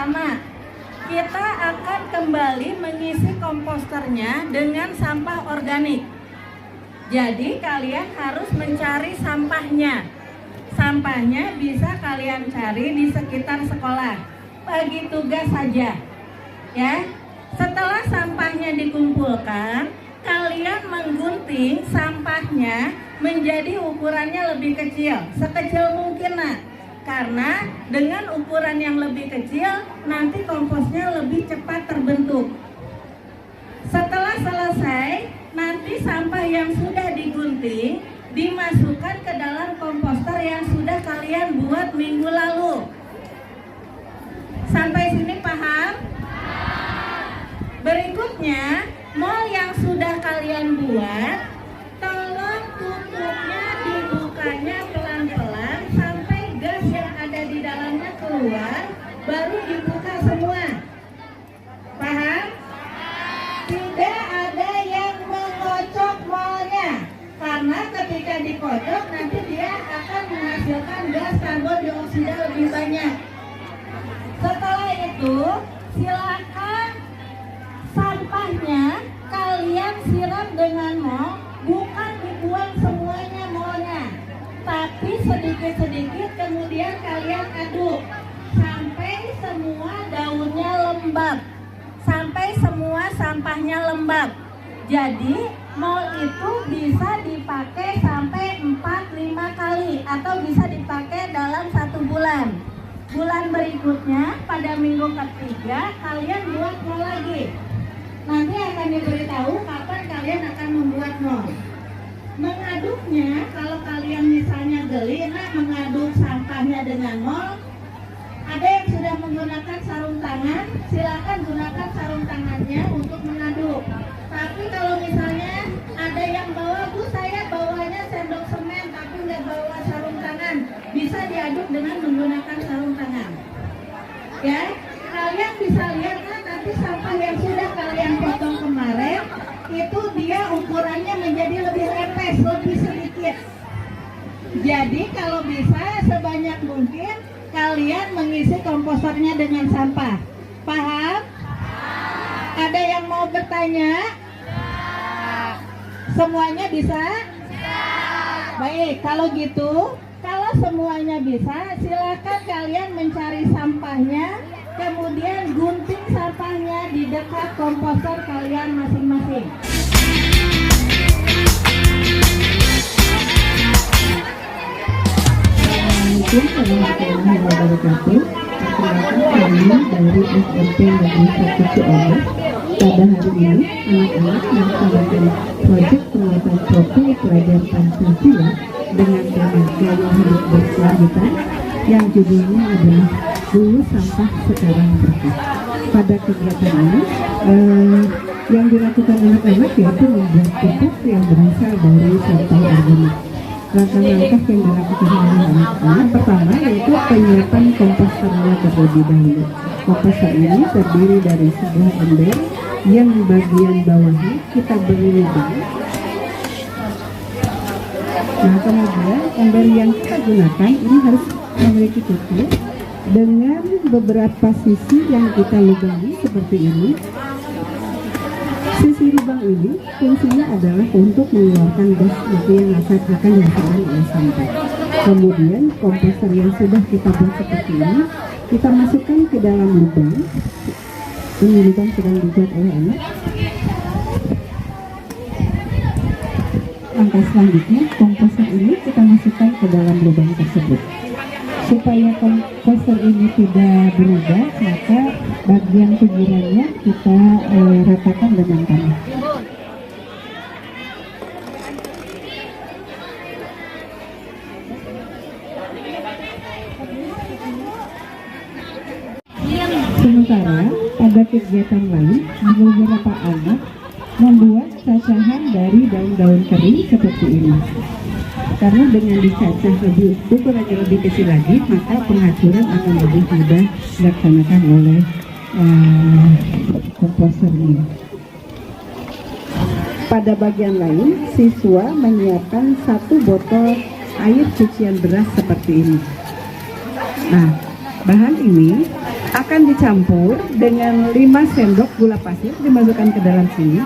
pertama, kita akan kembali mengisi komposternya dengan sampah organik. Jadi kalian harus mencari sampahnya. Sampahnya bisa kalian cari di sekitar sekolah. Bagi tugas saja. Ya. Setelah sampahnya dikumpulkan, kalian menggunting sampahnya menjadi ukurannya lebih kecil, sekecil mungkin, Nak. Karena dengan ukuran yang lebih kecil, nanti komposnya lebih cepat terbentuk. Setelah selesai, nanti sampah yang sudah digunting dimasukkan ke dalam komposter yang sudah kalian buat minggu lalu. Sampai sini paham? Berikutnya, mol yang sudah kalian buat, tolong tutupnya, dibukanya pelan-pelan sampai gas yang ada di dalamnya keluar, baru dibuka semua. Paham? Tidak ada yang mengocok molnya, karena ketika dikocok nanti dia akan menghasilkan gas karbon dioksida lebih banyak. Setelah itu, silakan sampahnya kalian siram dengan mol, bukan dibuang semuanya molnya, tapi sedikit-sedikit kemudian kalian aduk sampai semua daunnya lembab, sampai semua sampahnya lembab. Jadi mol itu bisa dipakai sampai 4-5 kali atau bisa dipakai dalam 1 bulan. Bulan berikutnya pada minggu ketiga kalian buat mol lagi. Nanti akan diberitahu kapan kalian akan membuat mol. Mengaduknya, kalau kalian misalnya geli, mengaduk sampahnya dengan mol, ada yang sudah menggunakan sarung tangan, silakan gunakan sarung tangannya untuk mengaduk. Tapi kalau misalnya ada yang bawa, Bu saya bawanya sendok semen tapi nggak bawa sarung tangan, bisa diaduk dengan menggunakan sarung tangan. Ya, kalian bisa lihat kan nanti sampah yang sudah kalian potong kemarin itu dia ukurannya menjadi lebih lepes, lebih sedikit. Jadi kalau bisa sebanyak mungkin kalian mengisi komposternya dengan sampah. Paham? Ada yang mau bertanya? Semuanya bisa? Baik, kalau gitu, kalau semuanya bisa, silakan kalian mencari sampahnya, kemudian gunting sampahnya di dekat komposter kalian masing-masing. Assalamualaikum warahmatullahi wabarakatuh. Perkenalkan kami dari SMP Negeri 1 Ciamis. Pada hari ini, anak-anak melaksanakan proyek penguatan profil pelajar Pancasila dengan tema gaya hidup berkelanjutan yang judulnya adalah Dulu Sampah Sekarang Bersih. Pada kegiatan ini, yang dilakukan anak-anak yaitu membuat pupuk yang berasal dari sampah organik. Langkah-langkah yang dilakukan oleh anak-anak pertama yaitu penyiapan komposternya terlebih dahulu. Komposter ini terdiri dari sebuah ember yang bagian bawahnya kita beri lubang. Nah, kemudian ember yang kita gunakan ini harus memiliki tutup dengan beberapa sisi yang kita lubangi seperti ini. Sisi lubang ini fungsinya adalah untuk mengeluarkan gas itu yang akan dihasilkan oleh sampah. Kemudian komposter yang sudah kita buat seperti ini kita masukkan ke dalam lubang. Ini lubang sedang dibuat oleh anak. Langkah selanjutnya komposter ini kita masukkan ke dalam lubang tersebut. Supaya komposter ini tidak berubah, maka bagian pinggirannya kita ratakan dengan tanah. Sementara pada kegiatan lain, beberapa anak membuat cacahan dari daun-daun kering seperti ini. Karena dengan dicacah ukurannya lebih kecil lagi, maka pengaturan akan lebih mudah dilaksanakan oleh komposter ini. Pada bagian lain, siswa menyiapkan 1 botol air cucian beras seperti ini. Nah, Bahan ini akan dicampur dengan 5 sendok gula pasir, dimasukkan ke dalam sini.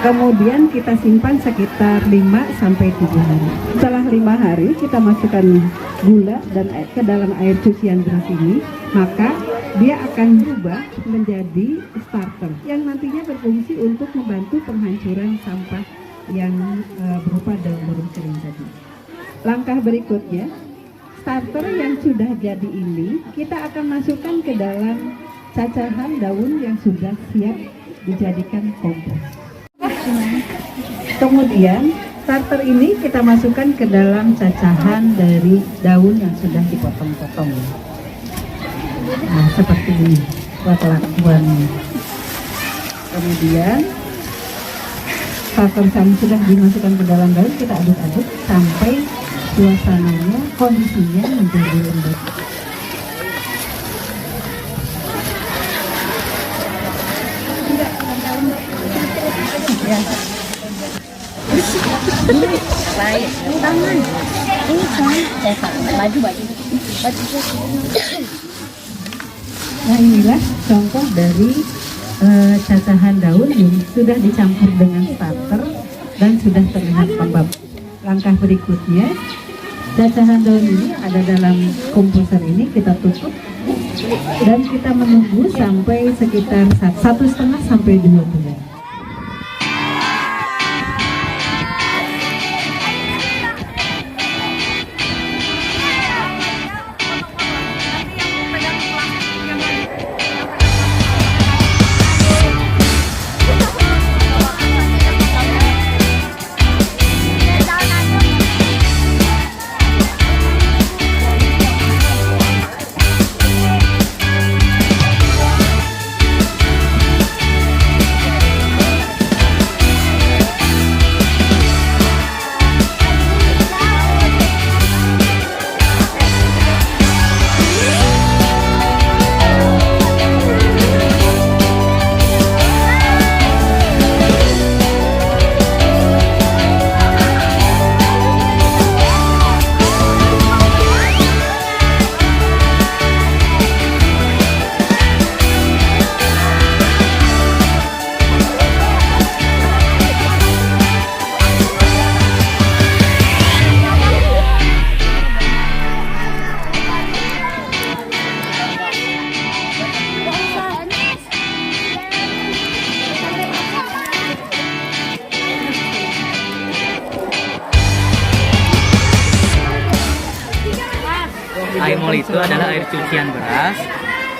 Kemudian kita simpan sekitar 5 sampai 7 hari. Setelah 5 hari kita masukkan gula dan ke dalam air cucian beras ini, maka dia akan berubah menjadi starter yang nantinya berfungsi untuk membantu penghancuran sampah yang berupa daun burung kering tadi. Langkah berikutnya, starter yang sudah jadi ini kita akan masukkan ke dalam cacahan daun yang sudah siap dijadikan kompos. Kemudian starter ini kita masukkan ke dalam cacahan dari daun yang sudah dipotong-potong. Nah, seperti ini perlakuannya. Kemudian saat sudah dimasukkan ke dalam daun, kita aduk-aduk sampai suasananya, kondisinya menjadi lembut. Ya. Baik, tangan. Ini kan, baju. Nah, inilah contoh dari cacahan daun yang sudah dicampur dengan starter dan sudah terlihat lembab. Langkah berikutnya, cacahan daun ini ada dalam komposer ini, kita tutup dan kita menunggu sampai sekitar 1,5 sampai 2 bulan. Air mol itu adalah air cucian beras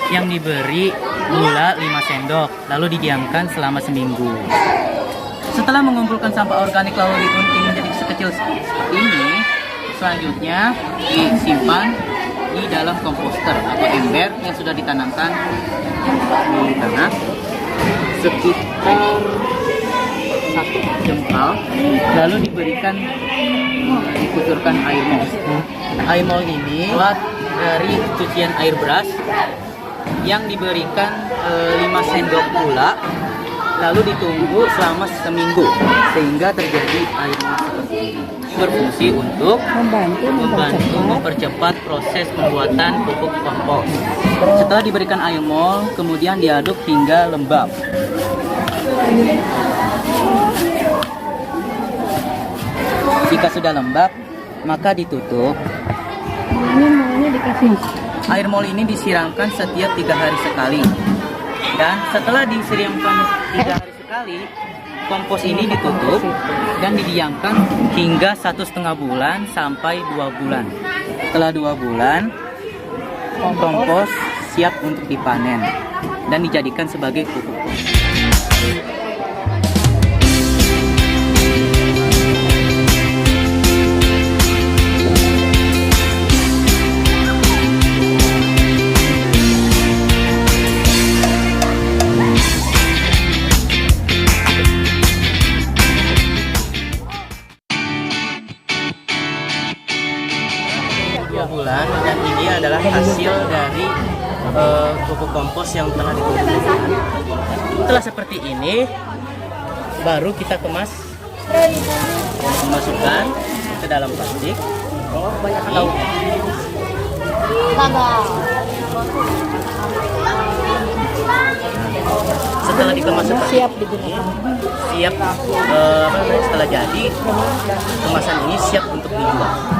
yang diberi gula 5 sendok, lalu didiamkan selama seminggu. Setelah mengumpulkan sampah organik lalu digunting menjadi sekecil seperti ini, selanjutnya disimpan di dalam komposter atau ember yang sudah ditanamkan di tanah sekitar 1 jengkal, lalu dikucurkan air mol. Air mol ini buat dari cucian air beras yang diberikan 5 sendok gula, lalu ditunggu selama seminggu sehingga terjadi air mol seperti ini. Berfungsi untuk membantu mempercepat proses pembuatan pupuk kompos. Setelah diberikan air mol, kemudian diaduk hingga lembab. Jika sudah lembab, maka ditutup. Ini molnya dikasih. Air mol ini disiramkan setiap 3 hari sekali. Dan setelah disiramkan 3 hari sekali, kompos ini ditutup dan didiamkan hingga 1,5 bulan sampai 2 bulan. Setelah 2 bulan, kompos siap untuk dipanen dan dijadikan sebagai pupuk. Bulan dan ini adalah hasil dari pupuk kompos yang telah dikumpulkan. Setelah seperti ini, baru kita kemas, masukkan ke dalam plastik. Banyak tahu. Setelah dikemas seperti Siap ini, digunakan. siap setelah jadi kemasan ini siap untuk dijual.